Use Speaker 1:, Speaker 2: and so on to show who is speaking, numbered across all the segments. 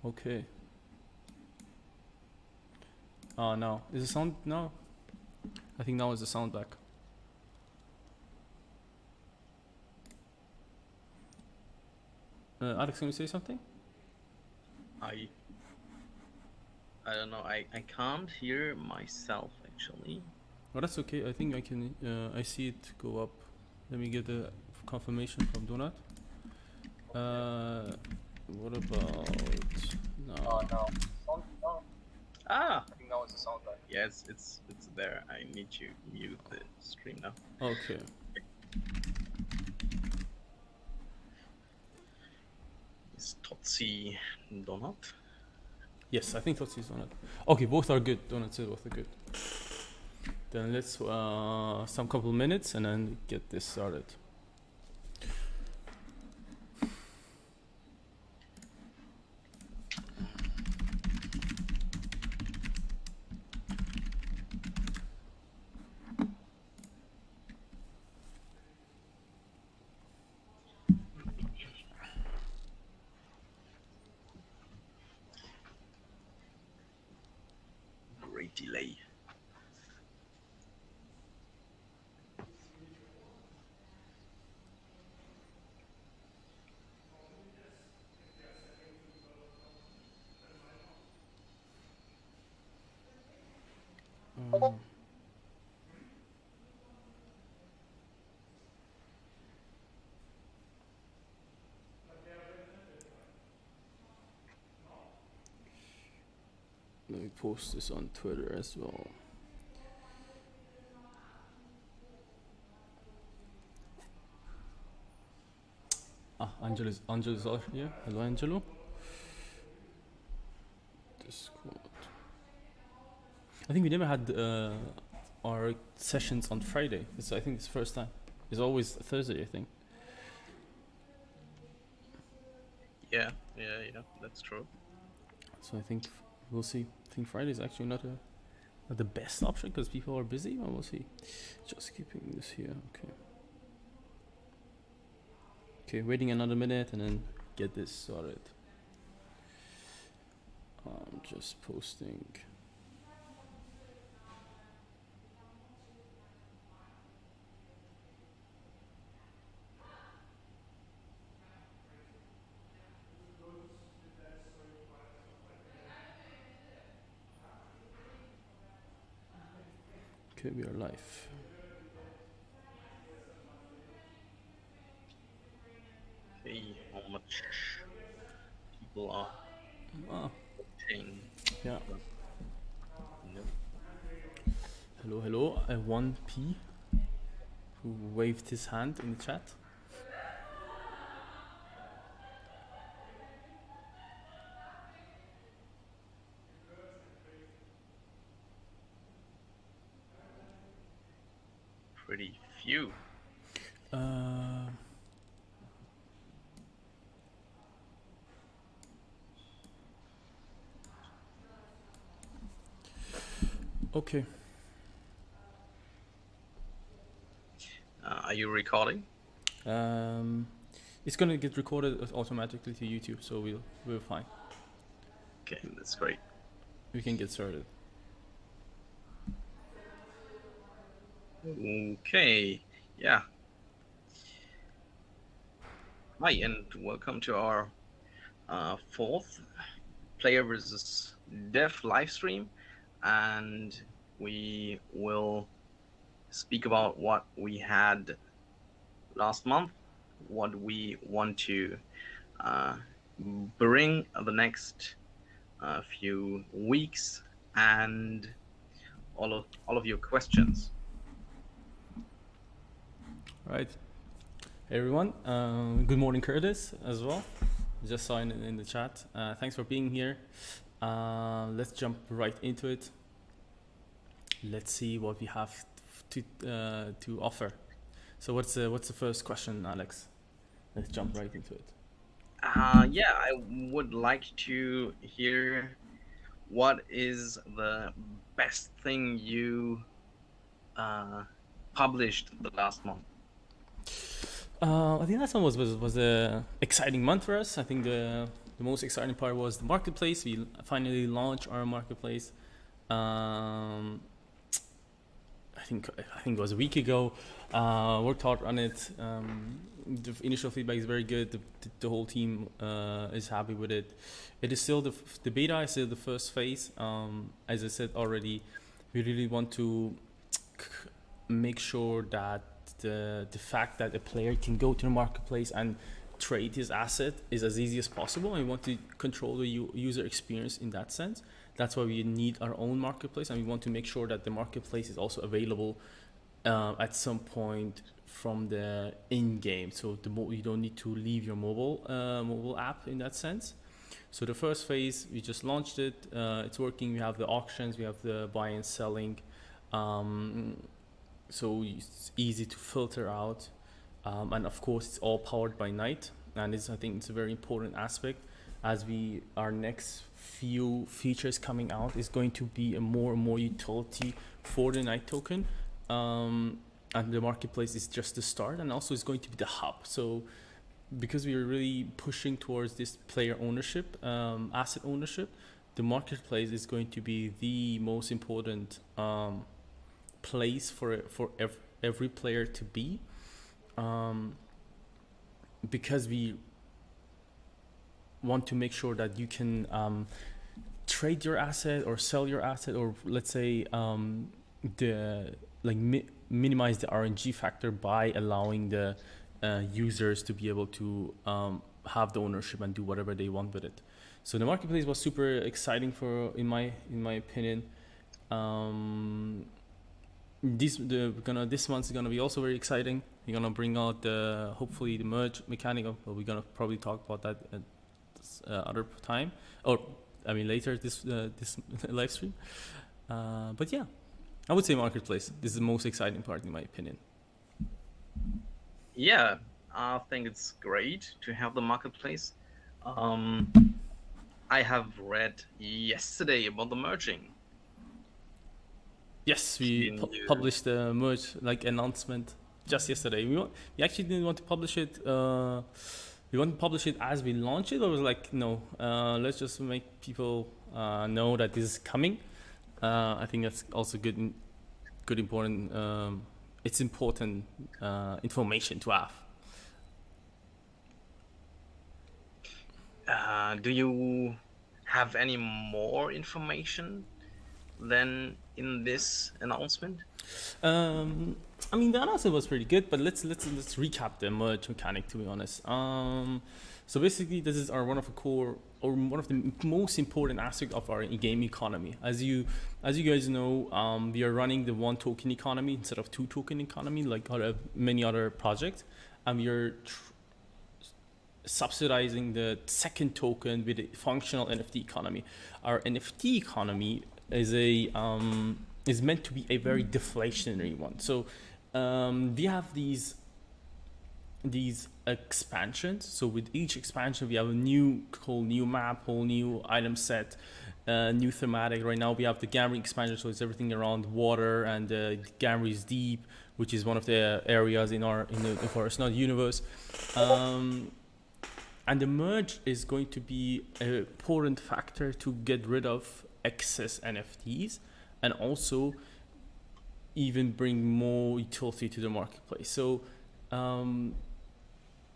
Speaker 1: Okay. Oh no, is the sound no? I think now is the sound back. Alex, can you say something?
Speaker 2: I don't know. I can't hear myself actually.
Speaker 1: Oh, that's okay. I think I can. I see it go up. Let me get the confirmation from Donut. What about now?
Speaker 3: No. Sound, no.
Speaker 2: Ah,
Speaker 3: I think now it's the sound back.
Speaker 2: yes, it's there. I need to mute the stream now.
Speaker 1: Okay.
Speaker 2: Is Totsi Donut?
Speaker 1: Yes, I think Totsi is Donut. Okay, both are good. Donut said both are good. Then let's some couple minutes and then get this started.
Speaker 2: Great delay.
Speaker 1: Let me post this on Twitter as well. Angelo's here. Hello, Angelo. Discord. I think we never had our sessions on Friday. I think it's the first time. It's always Thursday, I think.
Speaker 2: Yeah, that's true.
Speaker 1: So I think we'll see. I think Friday is actually not the best option because people are busy, but we'll see. Just keeping this here. Okay. Okay, waiting another minute and then get this started. I'm just posting. Okay, we are live.
Speaker 2: Hey, how much people are watching?
Speaker 1: Yeah.
Speaker 2: No.
Speaker 1: Hello, 1P, who waved his hand in the chat.
Speaker 2: Pretty few.
Speaker 1: Okay.
Speaker 2: Are you recording?
Speaker 1: It's gonna get recorded automatically to YouTube, so we're fine.
Speaker 2: Okay, that's great.
Speaker 1: We can get started.
Speaker 2: Okay, yeah. Hi, and welcome to our fourth player versus dev live stream, and we will speak about what we had last month, what we want to bring the next few weeks, and all of your questions.
Speaker 1: Right. Hey everyone. Good morning, Curtis, as well. Just saw in the chat. Thanks for being here. Let's jump right into it. Let's see what we have to offer. So what's the first question, Alex? Let's jump right into it.
Speaker 2: Yeah, I would like to hear what is the best thing you published the last month.
Speaker 1: I think last one was a exciting month for us. I think the the most exciting part was the marketplace. We finally launched our marketplace. I think it was a week ago. Worked hard on it. The initial feedback is very good. The whole team is happy with it. It is still the beta is still the first phase. As I said already, we really want to make sure that the fact that a player can go to the marketplace and trade his asset is as easy as possible. And we want to control the user experience in that sense. That's why we need our own marketplace, and we want to make sure that the marketplace is also available at some point from the in-game. So you don't need to leave your mobile app in that sense. So the first phase, we just launched it. It's working. We have the auctions, we have the buy and selling. So it's easy to filter out. And of course, it's all powered by Night. And I think it's a very important aspect, as our next few features coming out is going to be a more and more utility for the Night token. And the marketplace is just the start, and also it's going to be the hub. So because we are really pushing towards this player ownership, asset ownership, the marketplace is going to be the most important place for every player to be, because we want to make sure that you can trade your asset or sell your asset, or let's say minimize the RNG factor by allowing the users to be able to have the ownership and do whatever they want with it. So the marketplace was super exciting in my opinion. This month is gonna be also very exciting. We're gonna bring out hopefully the merge mechanic. But we're gonna probably talk about that at other time, or I mean later this live stream. But yeah, I would say marketplace. This is the most exciting part in my opinion.
Speaker 2: Yeah, I think it's great to have the marketplace. I have read yesterday about the merging.
Speaker 1: Yes, we published the merge announcement just yesterday. We actually didn't want to publish it. We want to publish it as we launch it, or was like, no, let's just make people know that this is coming. I think that's also good, important. It's important information to have.
Speaker 2: Do you have any more information than in this announcement?
Speaker 1: I mean, the announcement was pretty good, but let's recap the merge mechanic, to be honest. So basically, this is one of the most important aspects of our game economy. As you guys know, we are running the one token economy instead of two token economy, like many other projects, and we are subsidizing the second token with a functional NFT economy. Our NFT economy is meant to be a very deflationary one. So we have these expansions. So with each expansion, we have a whole new map, whole new item set, new thematic. Right now we have the Gamri expansion, so it's everything around water, and Gamri's Deep, which is one of the areas in the Forest Node universe. And the merge is going to be an important factor to get rid of excess NFTs, and also even bring more utility to the marketplace. So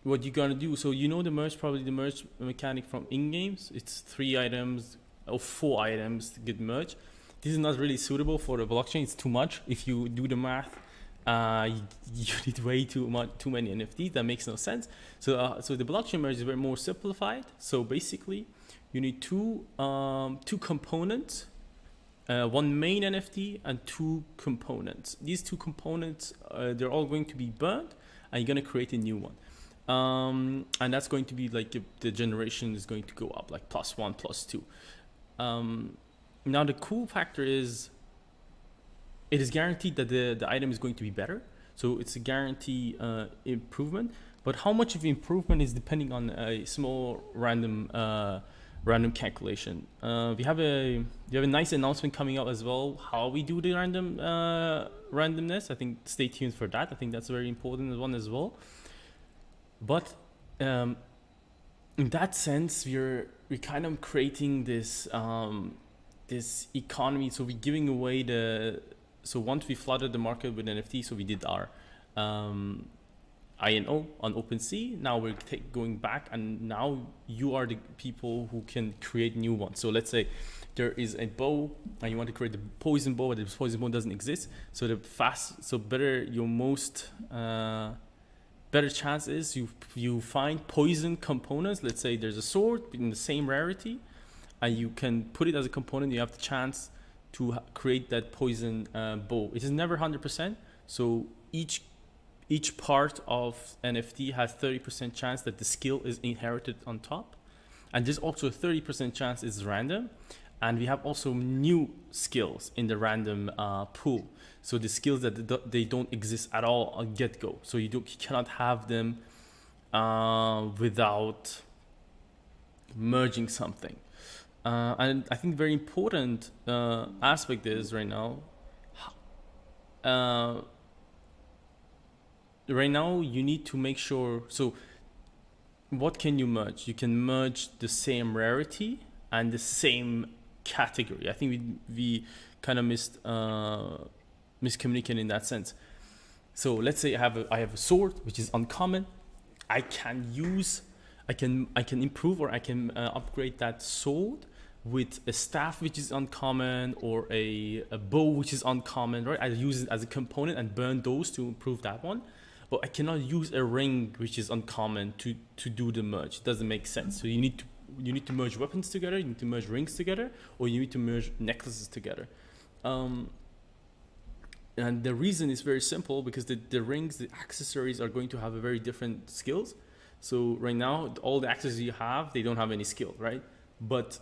Speaker 1: what you're gonna do, so the merge mechanic from in-games, it's 3 items or 4 items to get merged. This is not really suitable for the blockchain. It's too much. If you do the math, you need way too many NFTs. That makes no sense. So the blockchain merge is very more simplified. So basically, you need two components, one main NFT and 2 components. These 2 components, they're all going to be burnt, and you're going to create a new one. And that's going to be the generation is going to go up, like +1, +2. Now the cool factor is, it is guaranteed that the item is going to be better. So it's a guarantee improvement. But how much of improvement is depending on a small random calculation. We have a nice announcement coming up as well, how we do the randomness. I think stay tuned for that. I think that's a very important one as well. But in that sense, we're kind of creating this this economy. So we're giving away the. So once we flooded the market with NFT, so we did our INO on OpenSea. Now we're going back, and now you are the people who can create new ones. So let's say there is a bow, and you want to create the poison bow, but the poison bow doesn't exist. So your most better chance is you find poison components. Let's say there's a sword in the same rarity, and you can put it as a component. You have the chance to create that poison bow. It is never 100%. So each part of NFT has 30% chance that the skill is inherited on top, and there's also a 30% chance it's random. And we have also new skills in the random pool. So the skills that they don't exist at all on get-go. So you cannot have them without merging something. And I think very important aspect is right now. Right now you need to make sure. So what can you merge? You can merge the same rarity and the same category. I think we kind of miscommunicated in that sense. So let's say I have a sword which is uncommon. I can improve, or I can upgrade that sword with a staff which is uncommon, or a bow which is uncommon, right? I use it as a component and burn those to improve that one. But I cannot use a ring which is uncommon to do the merge. It doesn't make sense. So you need to merge weapons together, you need to merge rings together, or you need to merge necklaces together. And the reason is very simple, because the rings, the accessories are going to have a very different skills. So right now, all the accessories you have, they don't have any skill, right? But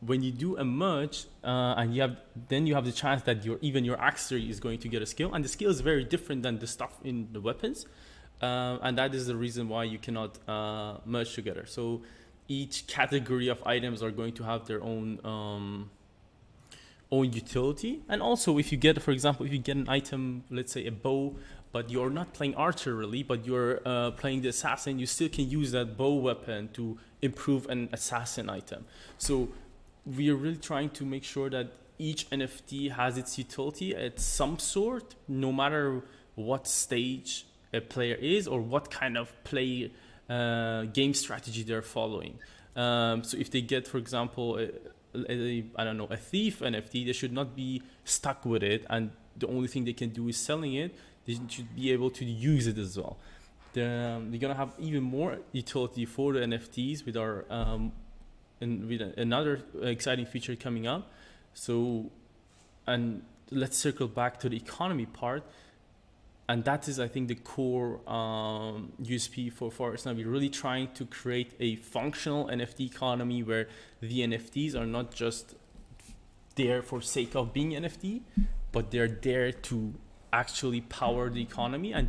Speaker 1: when you do a merge, and you have the chance that your accessory is going to get a skill, and the skill is very different than the stuff in the weapons, and that is the reason why you cannot merge together. So each category of items are going to have their own utility. And also, if you get, for example, if you get an item, let's say a bow, but you're not playing archer really, but you're playing the assassin, you still can use that bow weapon to improve an assassin item. So we are really trying to make sure that each NFT has its utility at some sort, no matter what stage a player is or what kind of play game strategy they're following. So if they get, for example, a thief NFT, they should not be stuck with it, and the only thing they can do is selling it. They should be able to use it as well. They're gonna have even more utility for the NFTs with our with another exciting feature coming up. So, and let's circle back to the economy part. And that is, I think, the core USP for Forest. Now we're really trying to create a functional NFT economy where the NFTs are not just there for sake of being NFT, but they're there to actually power the economy, and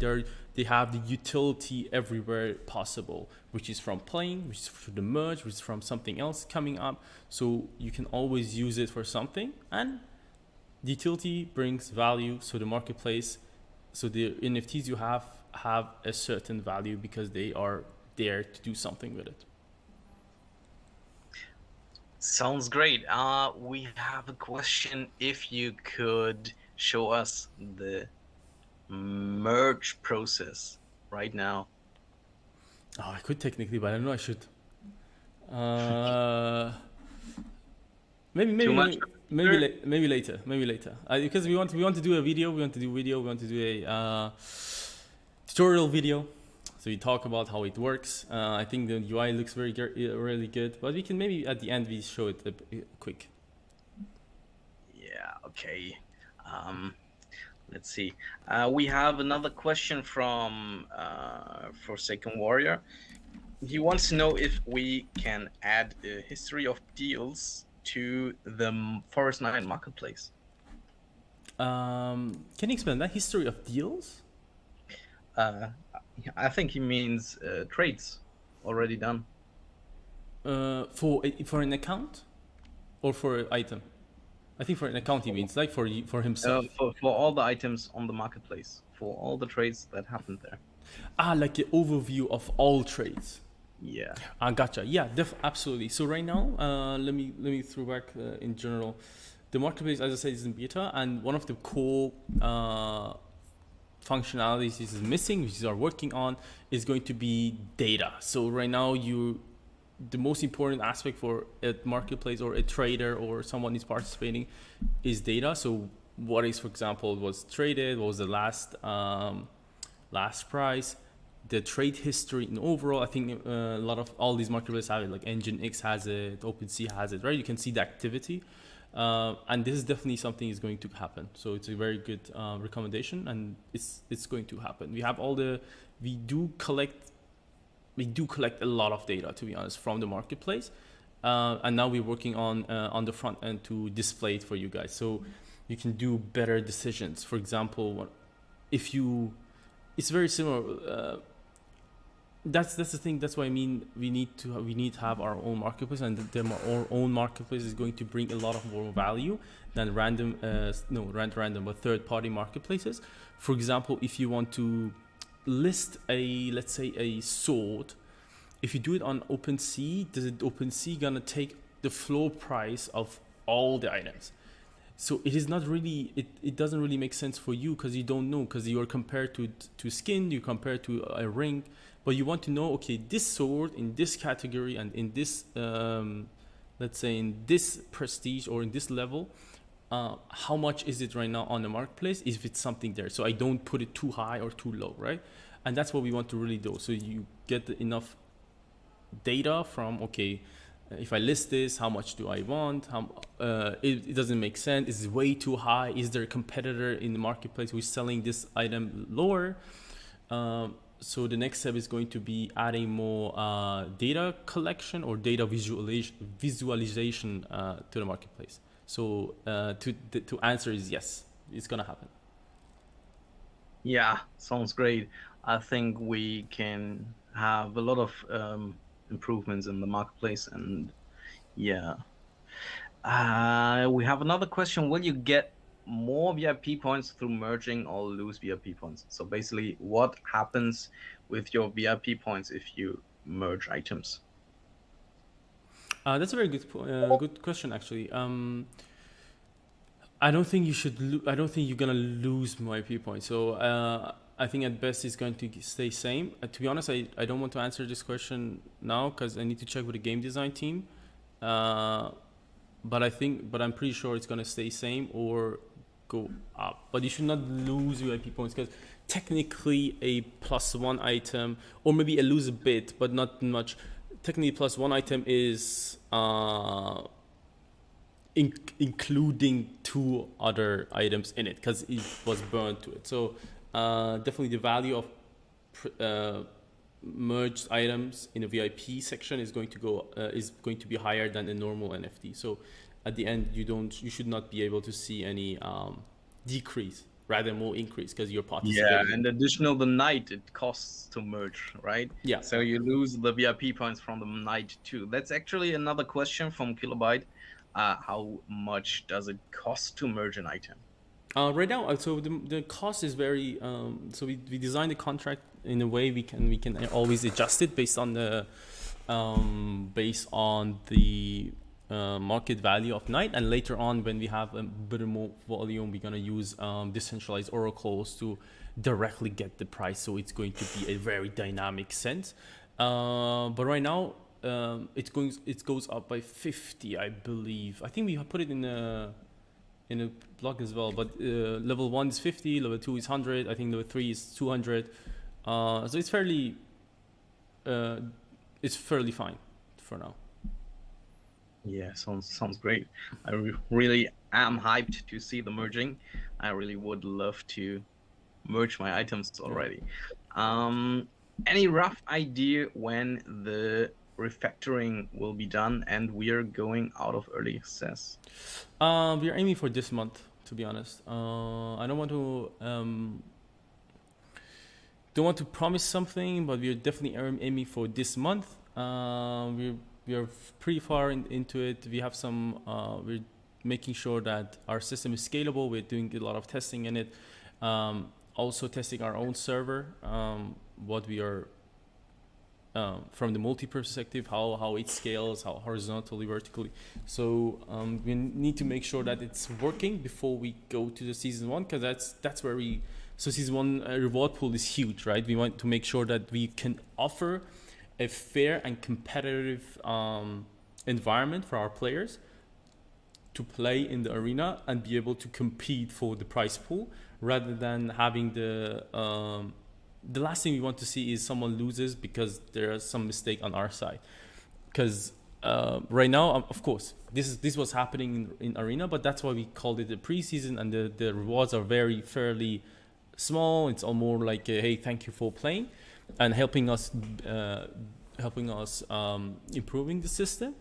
Speaker 1: they have the utility everywhere possible, which is from playing, which is for the merge, which is from something else coming up. So you can always use it for something, and the utility brings value. So the marketplace, so the NFTs you have a certain value because they are there to do something with it.
Speaker 2: Sounds great. We have a question. If you could show us the merge process right now.
Speaker 1: Oh, I could technically, but I don't know I should. Maybe later. Because we want to do a video. We want to do a tutorial video. So we talk about how it works. I think the UI looks really good, but we can maybe at the end we show it quick.
Speaker 2: Yeah. Okay. Let's see. We have another question from Forsaken Warrior. He wants to know if we can add a history of deals to the Forest 9 marketplace.
Speaker 1: Can you explain that history of deals?
Speaker 2: I think he means trades already done.
Speaker 1: For an account, or for an item? I think for an account he means, like for himself.
Speaker 2: For all the items on the marketplace, for all the trades that happened there.
Speaker 1: Like an overview of all trades.
Speaker 2: Yeah.
Speaker 1: Gotcha. Yeah, absolutely. So right now, let me throw back in general. The marketplace, as I said, is in beta, and one of the core functionalities is missing, which is are working on, is going to be data. So right now, the most important aspect for a marketplace or a trader or someone is participating is data. So what is, for example, was traded, what was the last price, the trade history, and overall, I think a lot of all these marketplaces have it. Like Nginx has it, OpenSea has it, right? You can see the activity, and this is definitely something is going to happen. So it's a very good recommendation, and it's going to happen. We do collect a lot of data, to be honest, from the marketplace, and now we're working on the front end to display it for you guys, so you can do better decisions. For example, if you, it's very similar. That's the thing. That's why I mean we need to have our own marketplace, and our own marketplace is going to bring a lot of more value than but third party marketplaces. For example, if you want to list let's say a sword, if you do it on OpenSea, does OpenSea gonna take the floor price of all the items? So it is not really, it doesn't really make sense for you, because you don't know, because you're compared to skin, you compare to a ring, but you want to know, okay, this sword in this category and in this let's say in this prestige or in this level, how much is it right now on the marketplace, if it's something there, so I don't put it too high or too low, right? And that's what we want to really do. So you get enough data from, okay, if I list this, how much do I want? It doesn't make sense. Is it way too high? Is there a competitor in the marketplace who's selling this item lower? So the next step is going to be adding more data collection or data visualization to the marketplace. So to answer is yes, it's gonna happen.
Speaker 2: Yeah, sounds great. I think we can have a lot of improvements in the marketplace, and yeah. We have another question. Will you get more VIP points through merging or lose VIP points? So basically, what happens with your VIP points if you merge items?
Speaker 1: That's a very good question, actually. I don't think you should. I don't think you're gonna lose my P points. So I think at best it's going to stay same. To be honest, I don't want to answer this question now because I need to check with the game design team. But I'm pretty sure it's gonna stay same or go up. But you should not lose your IP points, because technically a +1 item, or maybe I lose a bit, but not much. Technically, +1 item is including 2 other items in it, because it was burned to it. So definitely the value of merged items in a VIP section is going to be higher than a normal NFT. So at the end, you should not be able to see any decrease, rather more increase, because you're participating.
Speaker 2: Yeah, and additional the night it costs to merge, right?
Speaker 1: Yeah.
Speaker 2: So you lose the VIP points from the night too. That's actually another question from Kilobyte. How much does it cost to merge an item?
Speaker 1: Right now, so the cost is very. So we designed the contract in a way we can always adjust it based on the market value of night, and later on when we have a bit more volume, we're gonna use decentralized oracles to directly get the price. So it's going to be a very dynamic sense. But right now, it goes up by 50, I believe. I think we put it in a blog as well. But level 1 is 50, level 2 is 100. I think level 3 is 200. So it's fairly fine for now.
Speaker 2: Yeah, sounds great. I really am hyped to see the merging. I really would love to merge my items already. Any rough idea when the refactoring will be done and we are going out of early access?
Speaker 1: We are aiming for this month, to be honest. I don't want to promise something, but we are definitely aiming for this month. We are pretty far into it. We have some. We're making sure that our system is scalable. We're doing a lot of testing in it. Also testing our own server. What we are from the multi perspective, how it scales, how horizontally, vertically. So we need to make sure that it's working before we go to the season one, because that's where we. So season one reward pool is huge, right? We want to make sure that we can offer a fair and competitive environment for our players to play in the arena and be able to compete for the prize pool, rather than having the last thing we want to see is someone loses because there is some mistake on our side. Because right now, of course, this was happening in arena, but that's why we called it a preseason, and the rewards are very fairly small. It's all more like a, hey, thank you for playing and helping us improving the system.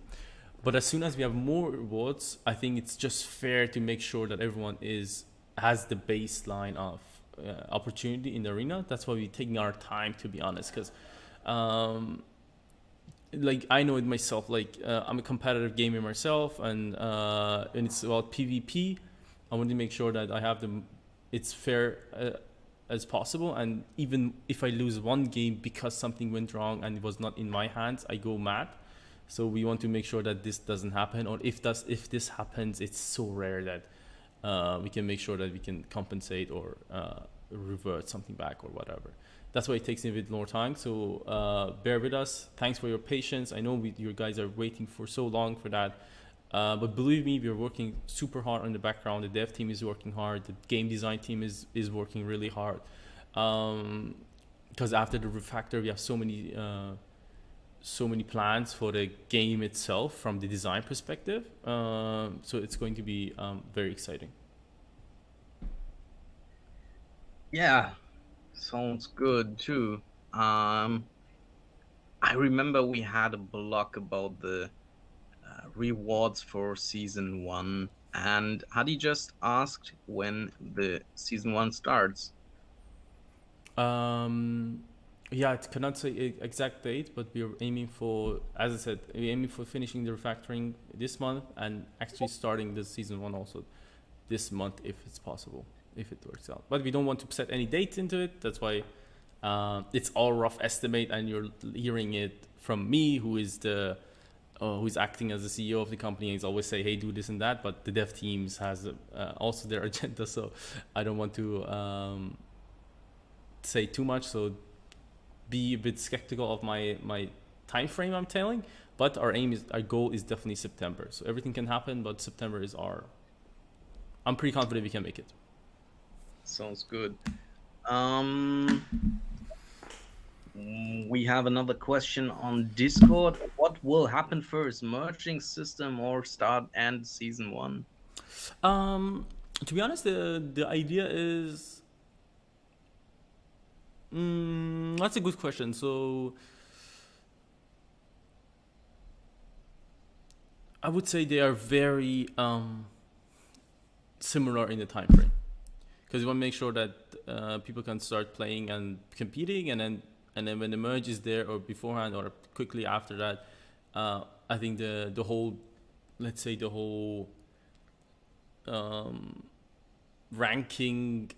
Speaker 1: But as soon as we have more rewards, I think it's just fair to make sure that everyone has the baseline of opportunity in the arena. That's why we're taking our time, to be honest, because like I know it myself, like I'm a competitive gamer myself, and it's about PvP. I want to make sure that I have it's fair as possible, and even if I lose one game because something went wrong and it was not in my hands, I go mad. So we want to make sure that this doesn't happen, or if this happens, it's so rare that we can make sure that we can compensate or revert something back or whatever. That's why it takes a bit more time. So bear with us. Thanks for your patience. I know you guys are waiting for so long for that. But believe me, we're working super hard on the background. The dev team is working hard. The game design team is working really hard. Because after the refactor, we have so many plans for the game itself from the design perspective. So it's going to be very exciting.
Speaker 2: Yeah, sounds good too. I remember we had a blog about the rewards for season one, and Hadi just asked when the season one starts.
Speaker 1: Yeah, I cannot say exact date, but we're aiming for, as I said, we're aiming for finishing the refactoring this month and actually starting the season one also this month, if it's possible, if it works out. But we don't want to set any dates into it. That's why it's all rough estimate, and you're hearing it from me, who's acting as the CEO of the company, and he's always say, hey, do this and that. But the dev teams has also their agenda, so I don't want to say too much. So be a bit skeptical of my time frame I'm telling, but our goal is definitely September. So everything can happen, but September is I'm pretty confident we can make it.
Speaker 2: Sounds good. We have another question on Discord. What will happen first, merging system or start and season one?
Speaker 1: To be honest, the idea is that's a good question. So I would say they are very similar in the time frame, because you want to make sure that people can start playing and competing, and then when the merge is there, or beforehand or quickly after that, I think the whole ranking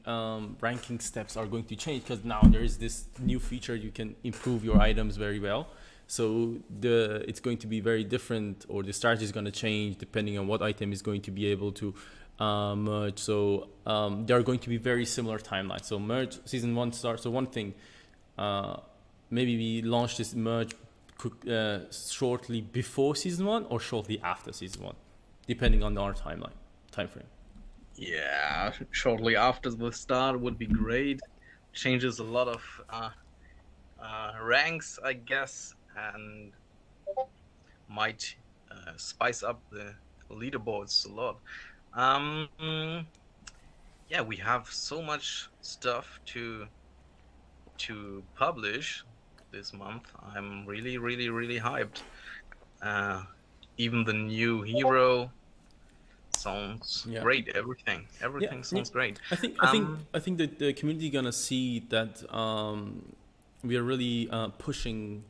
Speaker 1: steps are going to change, because now there is this new feature, you can improve your items very well. So it's going to be very different, or the strategy is going to change depending on what item is going to be able to merge. So there are going to be very similar timelines. So merge season one starts. So one thing, maybe we launch this merge shortly before season one or shortly after season one, depending on our time frame.
Speaker 2: Yeah, shortly after the start would be great. Changes a lot of ranks, I guess, and might spice up the leaderboards a lot. Yeah, we have so much stuff to publish this month. I'm really, really, really hyped. Even the new hero sounds great. Everything sounds great.
Speaker 1: I think that the community gonna see that we are really pushing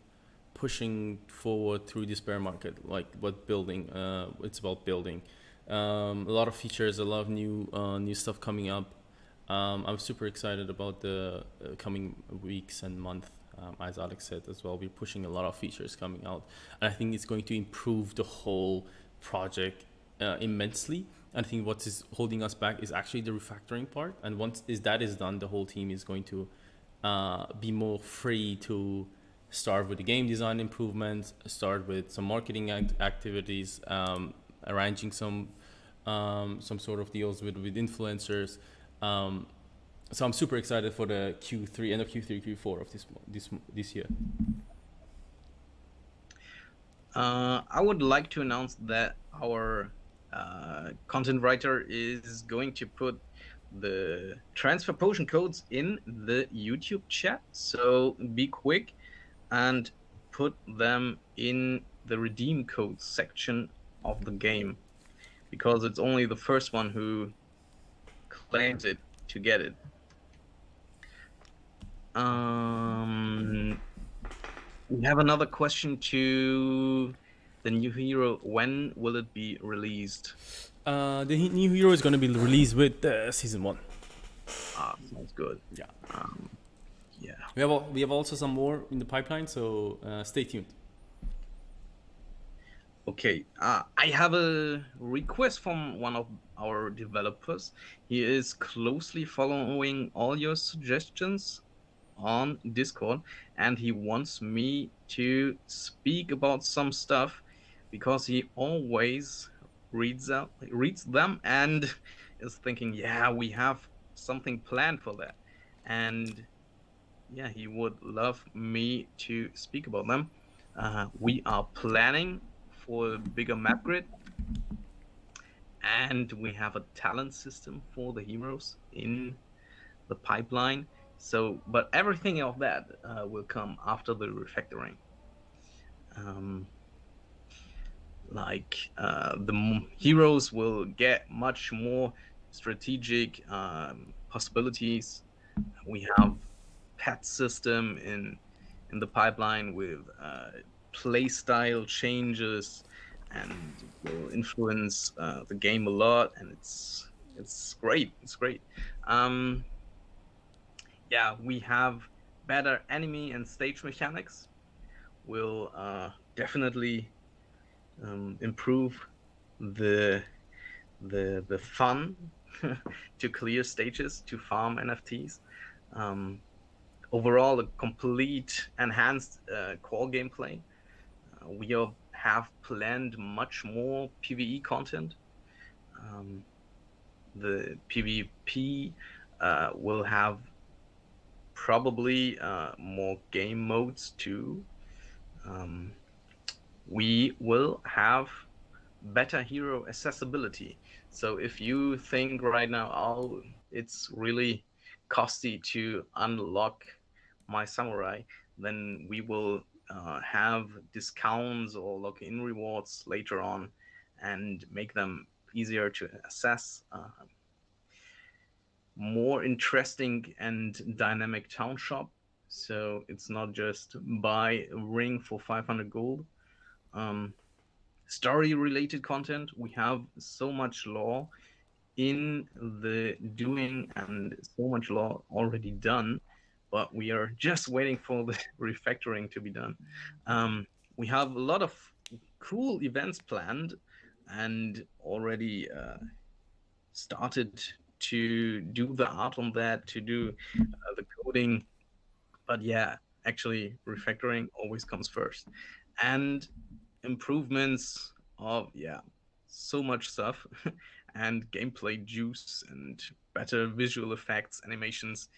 Speaker 1: forward through this bear market, like what building. It's about building. A lot of features, a lot of new stuff coming up. I'm super excited about the coming weeks and month. as Alex said as well, we're pushing a lot of features coming out, and I think it's going to improve the whole project immensely. And I think what is holding us back is actually the refactoring part. And once that is done, the whole team is going to be more free to start with the game design improvements, start with some marketing activities, arranging some sort of deals with influencers. So I'm super excited for the Q3, end of Q3, Q4 of this year.
Speaker 2: I would like to announce that our content writer is going to put the transfer potion codes in the YouTube chat. So be quick and put them in the redeem codes section of the game, because it's only the first one who claims it to get it. We have another question to the new hero. When will it be released?
Speaker 1: The new hero is going to be released with season 1.
Speaker 2: Sounds good.
Speaker 1: Yeah.
Speaker 2: Yeah.
Speaker 1: We have also some more in the pipeline, so stay tuned.
Speaker 2: Okay. I have a request from one of our developers. He is closely following all your suggestions on Discord, and he wants me to speak about some stuff because he always reads them and is thinking, yeah, we have something planned for that. And yeah, he would love me to speak about them. We are planning for a bigger map grid, and we have a talent system for the heroes in the pipeline. So, but everything of that will come after the refactoring. The heroes will get much more strategic possibilities. We have pet system in the pipeline with play style changes, and will influence the game a lot. And it's great. It's great. Yeah, we have better enemy and stage mechanics. Will definitely improve the fun to clear stages, to farm NFTs. Overall, a complete enhanced core gameplay. We have planned much more PvE content. The PvP will have probably more game modes too. We will have better hero accessibility. So if you think right now, oh, it's really costly to unlock my samurai, then we will have discounts or lock-in rewards later on and make them easier to access. More interesting and dynamic town shop. So it's not just buy a ring for 500 gold. Story related content. We have so much lore in the doing and so much lore already done, but we are just waiting for the refactoring to be done. We have a lot of cool events planned and already started to do the art on that, to do the coding. But yeah, actually refactoring always comes first. And improvements of so much stuff and gameplay juice and better visual effects, animations,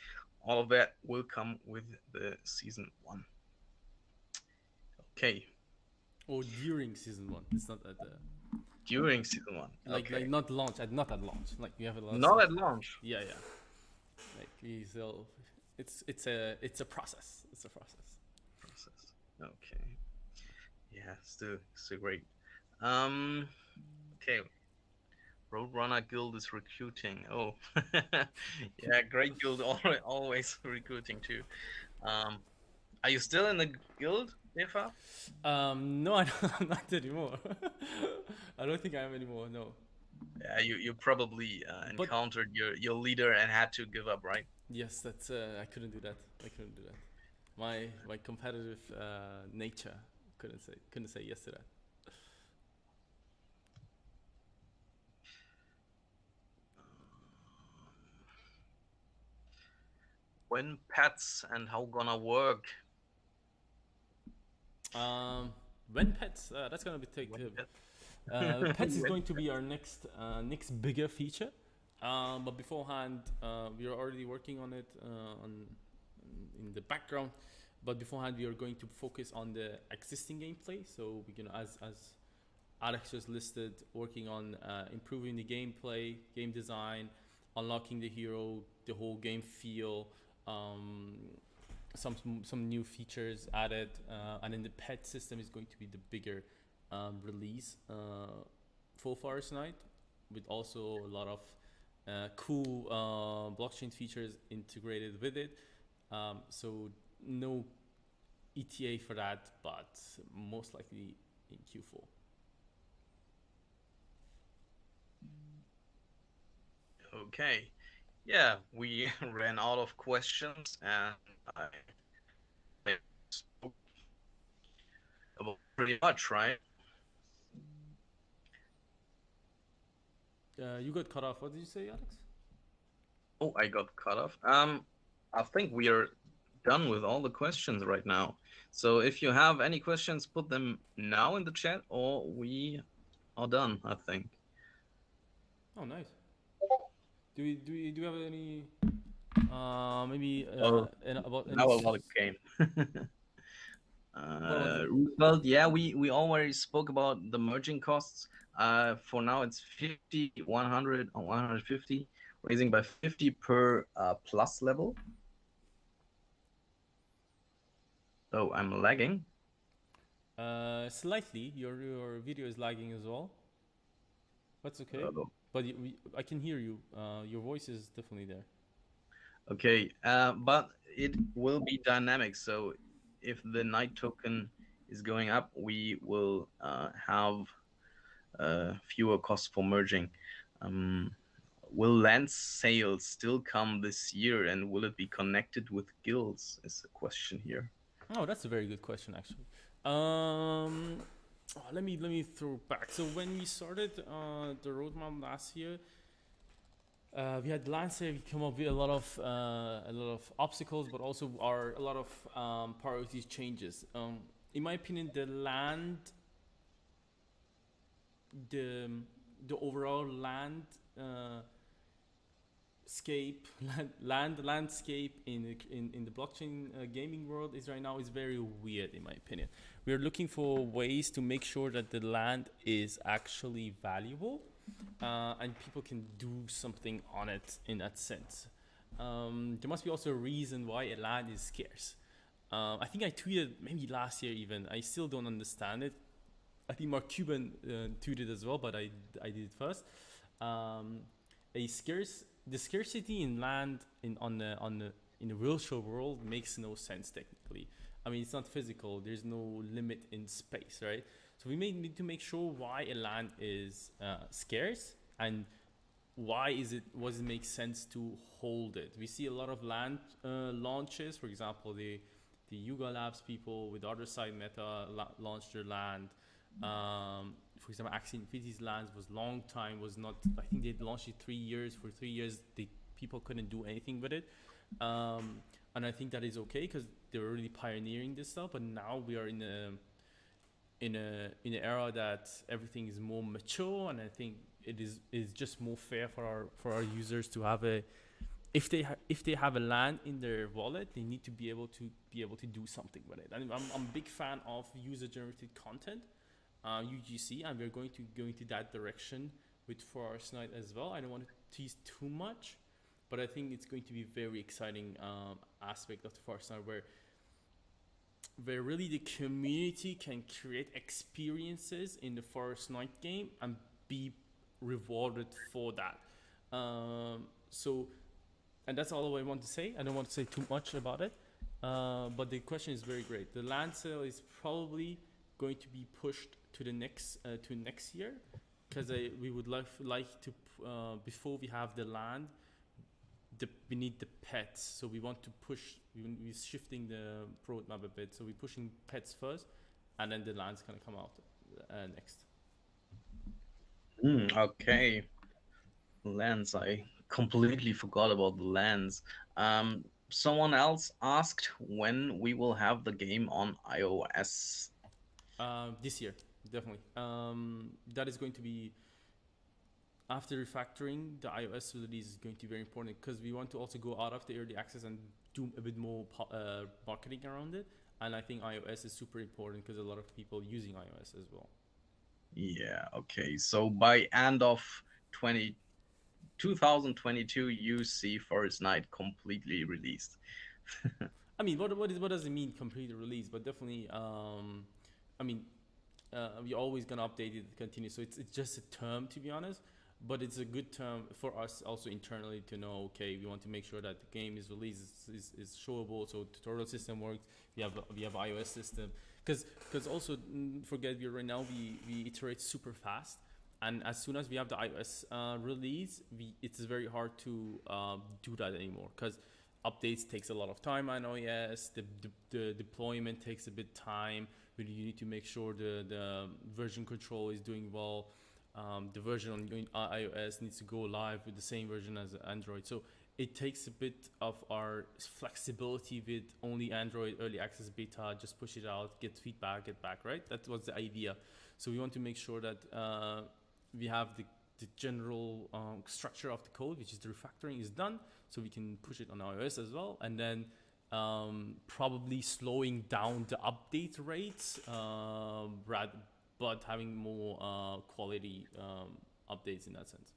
Speaker 2: all of that will come with the season 1. Okay.
Speaker 1: Or during season 1. It's not at the
Speaker 2: During season 1.
Speaker 1: like not launch, not at launch. Like we have a lot.
Speaker 2: Not at launch.
Speaker 1: Yeah. Like we still, it's a process. It's a process.
Speaker 2: Okay. Yeah, still great. Okay. Roadrunner Guild is recruiting. Oh, yeah, great guild. Always recruiting too. Are you still in the guild, Nefa?
Speaker 1: No, I'm not anymore. I don't think I am anymore. No.
Speaker 2: Yeah, you probably encountered your leader and had to give up, right?
Speaker 1: Yes, that's. I couldn't do that. My competitive nature couldn't say yes to that.
Speaker 2: When pets and how gonna work?
Speaker 1: When pets, that's gonna be
Speaker 2: When pets?
Speaker 1: pets is
Speaker 2: When
Speaker 1: going to be our next bigger feature. But beforehand, we are already working on it in the background. But beforehand, we are going to focus on the existing gameplay. So we're gonna, as Alex just listed, working on improving the gameplay, game design, unlocking the hero, the whole game feel, some new features added, and then the pet system is going to be the bigger release for Forest Night, with also a lot of cool blockchain features integrated with it. So no ETA for that, but most likely in Q4.
Speaker 2: Okay. Yeah, we ran out of questions, and I spoke about pretty much, right?
Speaker 1: You got cut off. What did you say, Alex?
Speaker 2: Oh, I got cut off. I think we are done with all the questions right now. So if you have any questions, put them now in the chat, or we are done, I think.
Speaker 1: Oh, nice. Do you have any maybe
Speaker 2: Oh,
Speaker 1: about any
Speaker 2: now about the game.
Speaker 1: what about the
Speaker 2: Well, yeah, we already spoke about the merging costs. For now, it's 50, 100, or 150, raising by 50 per plus level. Oh, I'm lagging.
Speaker 1: slightly your video is lagging as well. That's okay.
Speaker 2: Oh,
Speaker 1: But I can hear you. Your voice is definitely there.
Speaker 2: okay, but it will be dynamic. So if the night token is going up, we will have fewer costs for merging. Will land sales still come this year, and will it be connected with guilds? Is the question here.
Speaker 1: Oh, that's a very good question, actually. Let me throw back. So when we started the roadmap last year, we had Lancer. We come up with a lot of obstacles, but also a lot of priorities changes. In my opinion, the the overall scape landscape in the blockchain gaming world is right now is very weird, in my opinion. We are looking for ways to make sure that the land is actually valuable, and people can do something on it in that sense. There must be also a reason why a land is scarce. I think I tweeted maybe last year even. I still don't understand it. I think Mark Cuban tweeted as well, but I did it first. Um, the scarcity in land in the virtual world makes no sense technically. I mean, it's not physical. There's no limit in space, right? So we need to make sure why a land is scarce, and why does it make sense to hold it. We see a lot of land launches. For example, the Yuga Labs people with other side meta launched their land. For example, Axie Infinity's lands was long time was not. I think they launched it 3 years. For 3 years, people couldn't do anything with it, and I think that is okay because they were really pioneering this stuff. But now we are in an era that everything is more mature, and I think it is just more fair for our users to have a if they have a land in their wallet, they need to be able to do something with it. And I'm a big fan of user generated content, UGC, and we're going to go into that direction with Forest Night as well. I don't want to tease too much, but I think it's going to be very exciting aspect of the Forest Night where really the community can create experiences in the Forest Night game and be rewarded for that. So, and that's all I want to say. I don't want to say too much about it, but the question is very great. The land sale is probably going to be pushed to next year, because we would like to before we have the land, we need the pets. So we want to push. We're shifting the roadmap a bit. So we're pushing pets first, and then the lands gonna come out next.
Speaker 2: Okay. Lens. I completely forgot about the lens. Someone else asked when we will have the game on iOS.
Speaker 1: This year, definitely. That is going to be after refactoring. The iOS release is going to be very important because we want to also go out of the early access and do a bit more marketing around it. And I think iOS is super important because a lot of people using iOS as well.
Speaker 2: Yeah, okay. So by end of 20 2022, you see Forest Night completely released.
Speaker 1: I mean, what does it mean complete release? But definitely, I mean, we're always gonna update it, continue. So it's just a term, to be honest. But it's a good term for us also internally to know. Okay, we want to make sure that the game is released, is showable. So tutorial system works. We have iOS system because also forget we right now we iterate super fast. And as soon as we have the iOS release, it's very hard to do that anymore because updates takes a lot of time on iOS. The deployment takes a bit time. You need to make sure the version control is doing well. The version on iOS needs to go live with the same version as Android. So it takes a bit of our flexibility with only Android early access beta. Just push it out, get feedback, get back, right? That was the idea. So we want to make sure that we have the general structure of the code, which is the refactoring, is done, so we can push it on iOS as well, and then probably slowing down the update rates, but having more quality updates in that sense.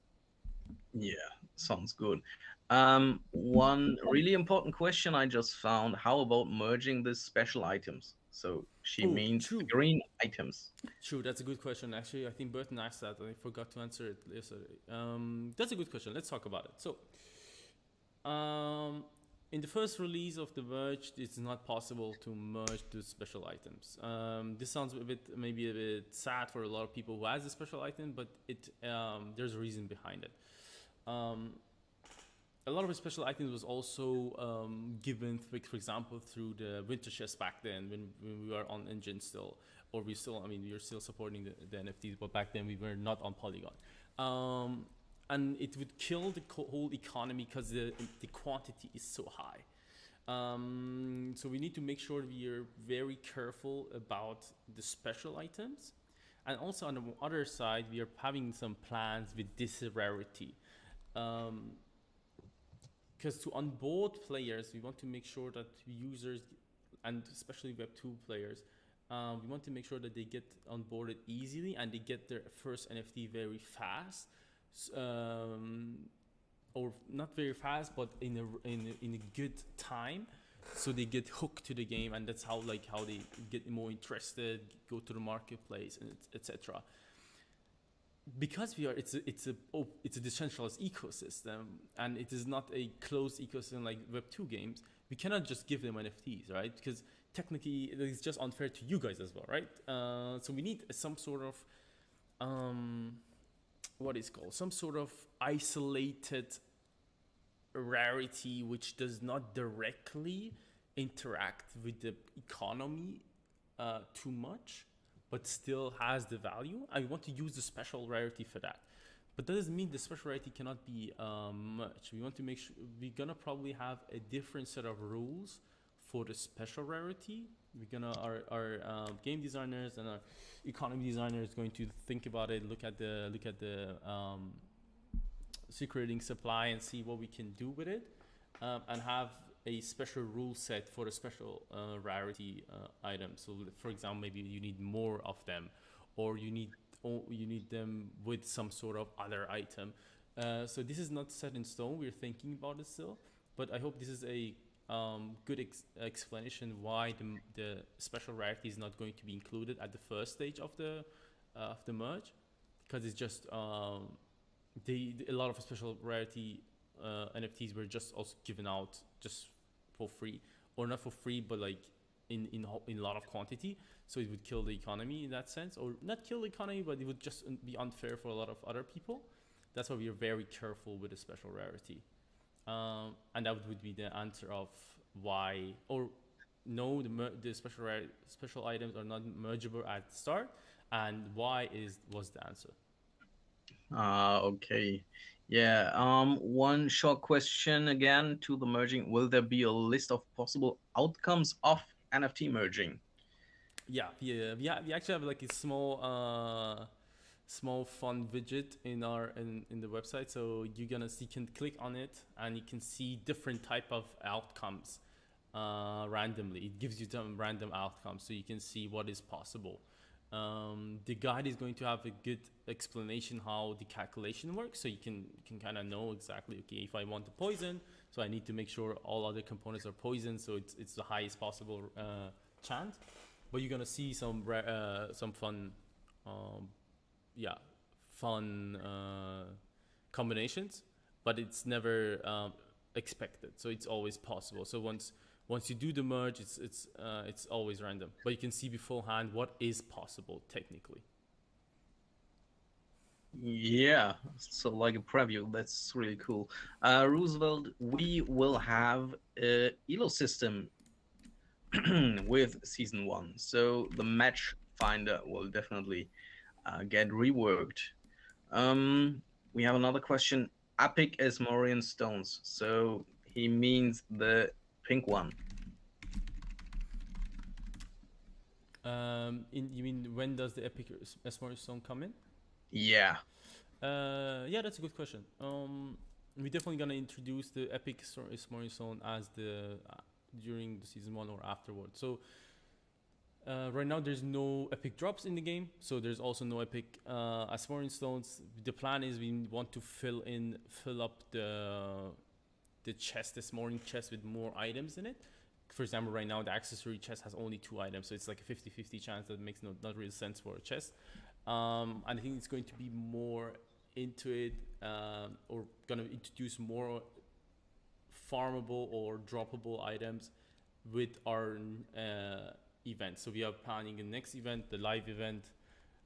Speaker 2: Yeah, sounds good. One really important question I just found: how about merging the special items? So she
Speaker 1: Oh,
Speaker 2: means the
Speaker 1: true.
Speaker 2: green items.
Speaker 1: True, that's a good question. Actually, I think Burton asked that, and I forgot to answer it yesterday. That's a good question. Let's talk about it. So, in the first release of the merge, it's not possible to merge the special items. This sounds maybe a bit sad for a lot of people who has a special item, but there's a reason behind it. A lot of the special items was also given, for example, through the winter chest back then when we were on Engine still, or we are still supporting the NFTs, but back then we were not on Polygon. And it would kill the whole economy because the quantity is so high. So we need to make sure we are very careful about the special items. And also on the other side, we are having some plans with this rarity. Because to onboard players, we want to make sure that users, and especially Web2 players, we want to make sure that they get onboarded easily and they get their first NFT very fast, or not very fast, but in a good time, so they get hooked to the game, and that's how they get more interested, go to the marketplace, and etc. Because it's a decentralized ecosystem, and it is not a closed ecosystem like Web2 games. We cannot just give them NFTs, right? Because technically it's just unfair to you guys as well, right? So we need some sort of some sort of isolated rarity which does not directly interact with the economy too much, but still has the value. I want to use the special rarity for that. But that doesn't mean the special rarity cannot be much. We want to make sure we're gonna probably have a different set of rules for the special rarity. Our game designers and our economy designers going to think about it, look at the secreting supply and see what we can do with it, and have a special rule set for a special rarity item. So, for example, maybe you need more of them, or you need them with some sort of other item. So this is not set in stone. We're thinking about it still, but I hope this is a good explanation why the special rarity is not going to be included at the first stage of the merge, because it's just a lot of special rarity NFTs were just also given out just for free, or not for free, but like in a lot of quantity. So it would kill the economy in that sense, or not kill the economy, but it would just be unfair for a lot of other people. That's why we are very careful with the special rarity. And that would be the answer of why, or no, the special items are not mergeable at the start, and why was the answer.
Speaker 2: Okay. Yeah. One short question again to the merging. Will there be a list of possible outcomes of NFT merging?
Speaker 1: Yeah, we actually have like a small fun widget in the website, so you can click on it and you can see different type of outcomes randomly. It gives you some random outcomes, so you can see what is possible. The guide is going to have a good explanation how the calculation works, so you can kind of know exactly, okay, if I want to poison, so I need to make sure all other components are poisoned, so it's the highest possible chance. But you're gonna see some fun, um, yeah, fun combinations, but it's never expected, so it's always possible. So once you do the merge, it's always random, but you can see beforehand what is possible technically.
Speaker 2: Yeah, so like a preview. That's really cool. Roosevelt, we will have a elo system with season one, so the match finder will definitely get reworked. We have another question. Epic as Morian stones. So he means the pink one.
Speaker 1: You mean when does the epic Esmor song come in?
Speaker 2: Yeah.
Speaker 1: Yeah, that's a good question. We're definitely gonna introduce the epic Esmor song as the during the season one or afterwards. So right now, there's no epic drops in the game, so there's also no epic Asmorin stones. The plan is we want to fill up the chest, this morning chest, with more items in it. For example, right now the accessory chest has only 2 items, so it's like a 50-50 chance. That makes not real sense for a chest. And I think it's going to be more into it, or gonna introduce more farmable or droppable items with our event. So we are planning the next event, the live event,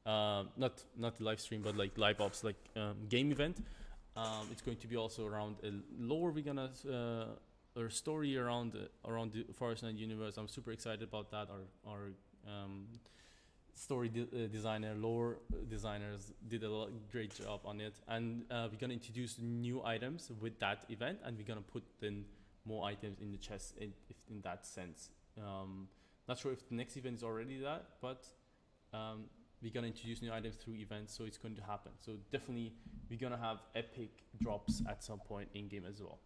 Speaker 1: not the live stream, but like live ops, like game event. It's going to be also around a lore. We're gonna or story around the Forest Night universe. I'm super excited about that. Our story designer, lore designers did a great job on it, and we're gonna introduce new items with that event, and we're gonna put in more items in the chest in that sense. Not sure if the next event is already that, but we're gonna introduce new items through events, so it's going to happen. So definitely, we're gonna have epic drops at some point in game as well.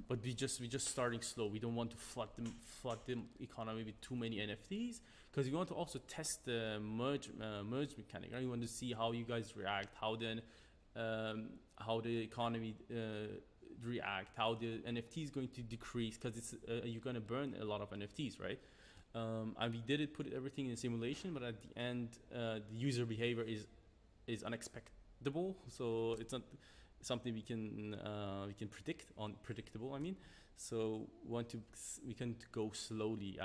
Speaker 1: But we're just starting slow. We don't want to flood the economy with too many NFTs, because we want to also test the merge mechanic. Right? We want to see how you guys react, how the economy react, how the NFT is going to decrease, because it's you're going to burn a lot of NFTs, right? And we put everything in a simulation, but at the end, the user behavior is unexpectable. So it's not something we can predict on predictable. I mean, so we can go slowly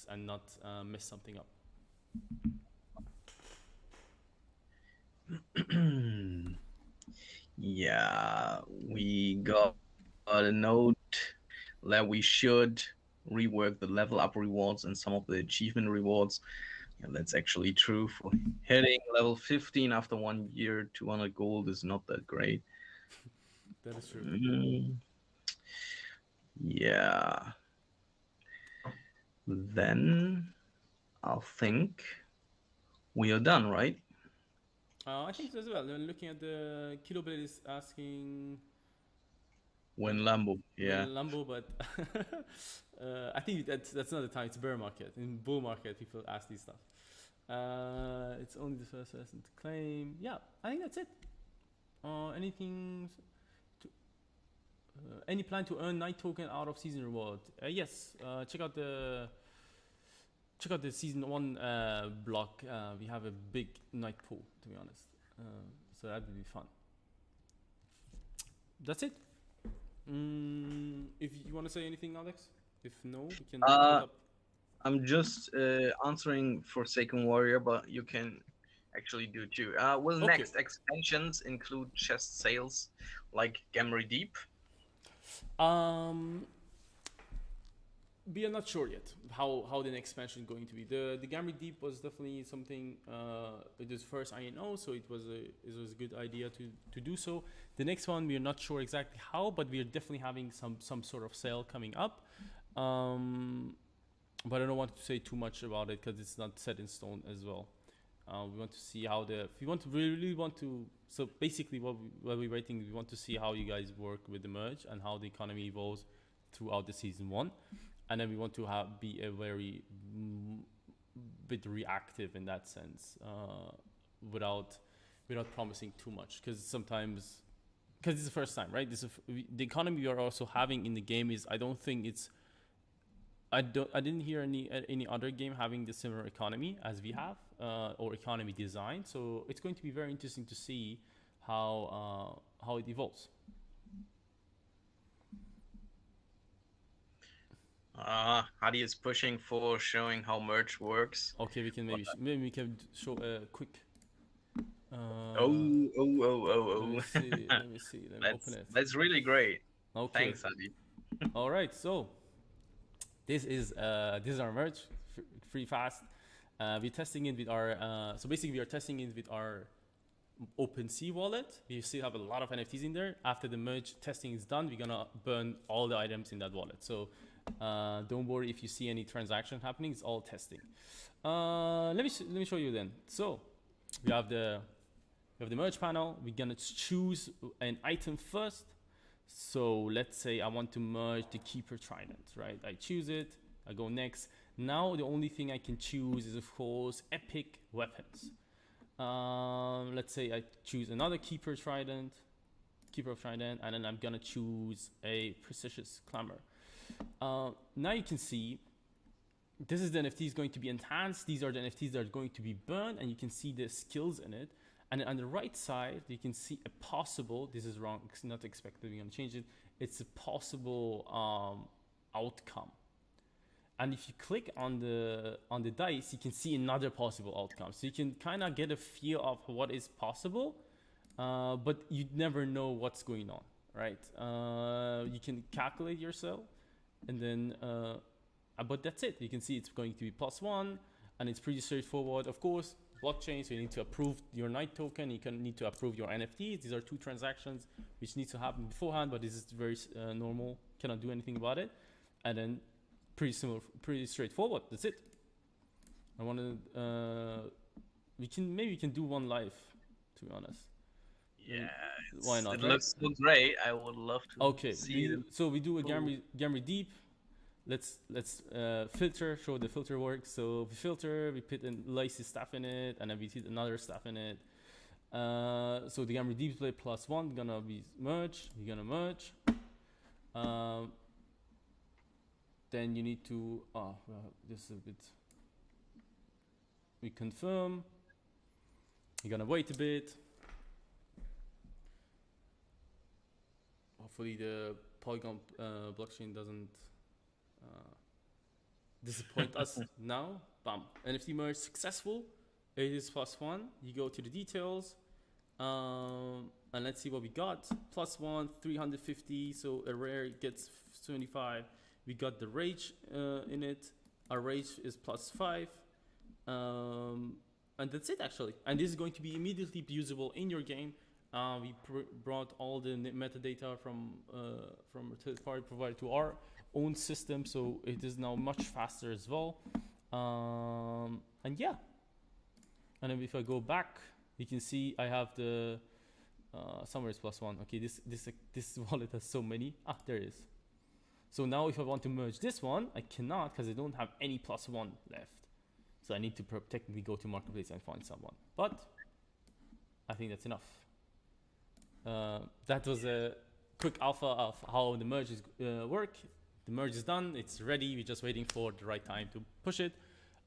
Speaker 1: and not mess something up.
Speaker 2: Yeah, we got a note that we should rework the level up rewards and some of the achievement rewards. Yeah, that's actually true. For hitting level 15 after 1 year, 200 gold is not that great.
Speaker 1: That is true.
Speaker 2: Yeah. Then I think we are done, right?
Speaker 1: I think so as well. Looking at the Kiloblade is asking
Speaker 2: When Lambo, yeah.
Speaker 1: when Lambo, but I think that's not the time. It's bear market. In bull market, people ask these stuff. It's only the first person to claim. Yeah, I think that's it. Anything? Any plan to earn night token out of season reward? Yes. Check out the season one block. We have a big night pool, to be honest. So that would be fun. That's it. If you want to say anything, Alex. If no, we can wrap it up.
Speaker 2: I'm just answering Forsaken Warrior, but you can actually do too. Will
Speaker 1: Okay.
Speaker 2: next expansions include chest sales like Gamry Deep?
Speaker 1: We are not sure yet how the next expansion is going to be. The Gamri Deep was definitely something. It was first INO, so it was a good idea to do so. The next one we are not sure exactly how, but we are definitely having some sort of sale coming up. But I don't want to say too much about it because it's not set in stone as well. We want to see how we really want to. So basically, what we're waiting, we want to see how you guys work with the merge and how the economy evolves throughout the season 1, and then we want to be a very bit reactive in that sense, without promising too much, because sometimes it's the first time, right? The economy we are also having in the game is, I don't think it's. I didn't hear any other game having the similar economy as we have, or economy design. So it's going to be very interesting to see how it evolves.
Speaker 2: Hadi is pushing for showing how merge works.
Speaker 1: Okay, we can maybe we can show a quick.
Speaker 2: Oh.
Speaker 1: Let me see. Let me open it.
Speaker 2: That's really great.
Speaker 1: Okay.
Speaker 2: Thanks, Hadi.
Speaker 1: All right, so this is our merge, free fast. We're testing it with our. So basically, we are testing it with our OpenSea wallet. We still have a lot of NFTs in there. After the merge testing is done, we're gonna burn all the items in that wallet. So don't worry if you see any transaction happening. It's all testing. Let me show you then. So we have the merge panel. We're gonna choose an item first. So let's say I want to merge the Keeper Trident, right? I choose it, I go next. Now the only thing I can choose is, of course, epic weapons. Let's say I choose another Keeper of Trident, and then I'm gonna choose a Precious Clamor. Now you can see this is the NFTs going to be enhanced. These are the NFTs that are going to be burned, and you can see the skills in it. And on the right side, you can see a possible, this is wrong, it's not expected, we're gonna change it. It's a possible outcome. And if you click on the dice, you can see another possible outcome. So you can kind of get a feel of what is possible, but you never know what's going on, right? You can calculate yourself, and then, but that's it. You can see it's going to be +1, and it's pretty straightforward. Of course, blockchain, so you need to approve your Knight token, you need to approve your NFTs. These are 2 transactions which need to happen beforehand, but this is very normal, cannot do anything about it. And then pretty straightforward, that's it. I want to, we can do one live, to be honest.
Speaker 2: Yeah,
Speaker 1: why not?
Speaker 2: It looks so great. I would love to see it.
Speaker 1: So we do a Gamri Deep. Let's filter, show the filter works. So we filter, we put in lacy stuff in it, and then we put another stuff in it. So the Gamri Deep play +1 gonna be merge. You're gonna merge. Then you need to this is a bit. We confirm. You're gonna wait a bit. Hopefully the Polygon blockchain doesn't disappoint us now. Bam. NFT merge successful. It is +1. You go to the details. And let's see what we got. +1, 350. So a rare gets 75. We got the rage in it. Our rage is +5. And that's it actually. And this is going to be immediately usable in your game. We brought all the metadata from a third-party provider to our own system, so it is now much faster as well. And yeah. And then if I go back, you can see I have the somewhere is +1. Okay, this wallet has so many. There it is. So now if I want to merge this one, I cannot because I don't have any +1 left. So I need to technically go to marketplace and find someone. But I think that's enough. That was a quick alpha of how the merge is work. The merge is done. It's ready. We're just waiting for the right time to push it.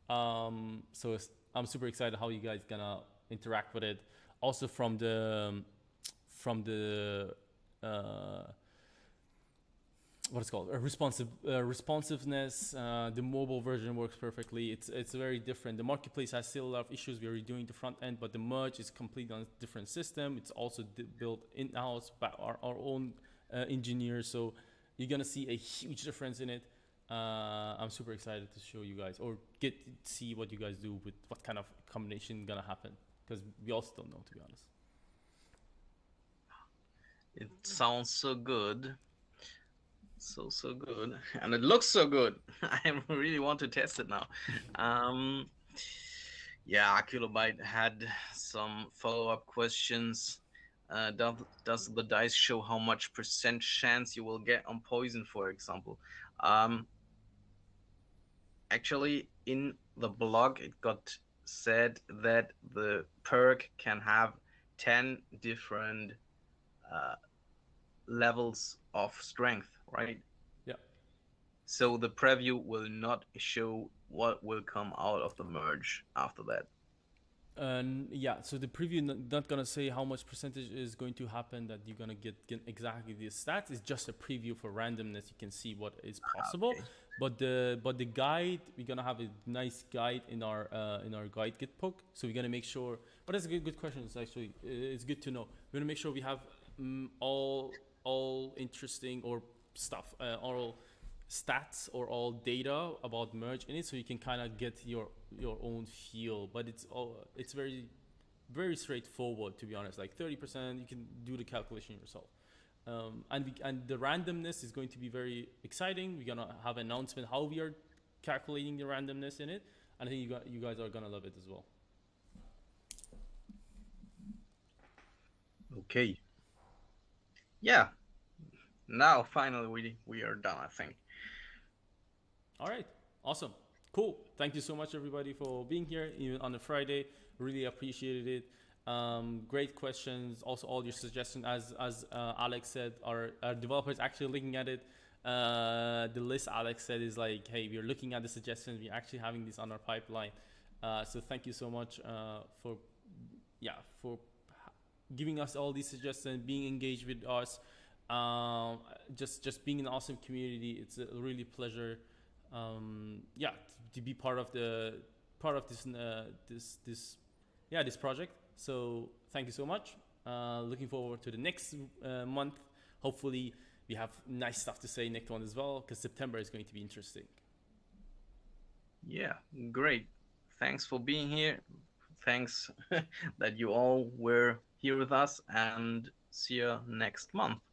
Speaker 1: So I'm super excited how you guys gonna interact with it. Also from the what it's called, responsiveness. The mobile version works perfectly. It's very different. The marketplace has still a lot of issues. We are redoing the front end, but the merge is completely on a different system. It's also built in-house by our own engineers. So You're gonna see a huge difference in it. I'm super excited to show you guys or see what you guys do with what kind of combination gonna happen because we also don't know, to be honest.
Speaker 2: It sounds so good. So good. And it looks so good. I really want to test it now. Um, yeah, Kilobyte had some follow-up questions. Does the dice show how much percent chance you will get on poison, for example? Um, Actually, in the blog, it got said that the perk can have 10 different uh, levels of strength, right?
Speaker 1: Yeah.
Speaker 2: So the preview will not show what will come out of the merge after that.
Speaker 1: And yeah, so the preview not gonna say how much percentage is going to happen that you're gonna get exactly these stats. It's just a preview for randomness. You can see what is possible.
Speaker 2: Okay.
Speaker 1: But the guide, we're gonna have a nice guide in our guide git book. So we're gonna make sure. But that's a good question. It's actually it's good to know. We're gonna make sure we have all interesting or stuff all stats or all data about merge in it, so you can kind of get your own feel. But it's very straightforward, to be honest. Like 30%, you can do the calculation yourself. And the randomness is going to be very exciting. We're gonna have an announcement how we are calculating the randomness in it, and I think you guys are gonna love it as well.
Speaker 2: Okay. Yeah. Now finally we are done, I think.
Speaker 1: All right, awesome, cool. Thank you so much, everybody, for being here even on a Friday. Really appreciated it. Great questions. Also, all your suggestions. As Alex said, our developers actually looking at it. The list Alex said is like, hey, we're looking at the suggestions. We're actually having this on our pipeline. So thank you so much for giving us all these suggestions, being engaged with us. Just being an awesome community. It's a really pleasure. To be part of this project. So thank you so much. Looking forward to the next month. Hopefully we have nice stuff to say next one as well, because September is going to be interesting.
Speaker 2: Yeah, great. Thanks for being here. Thanks that you all were here with us, and see you next month.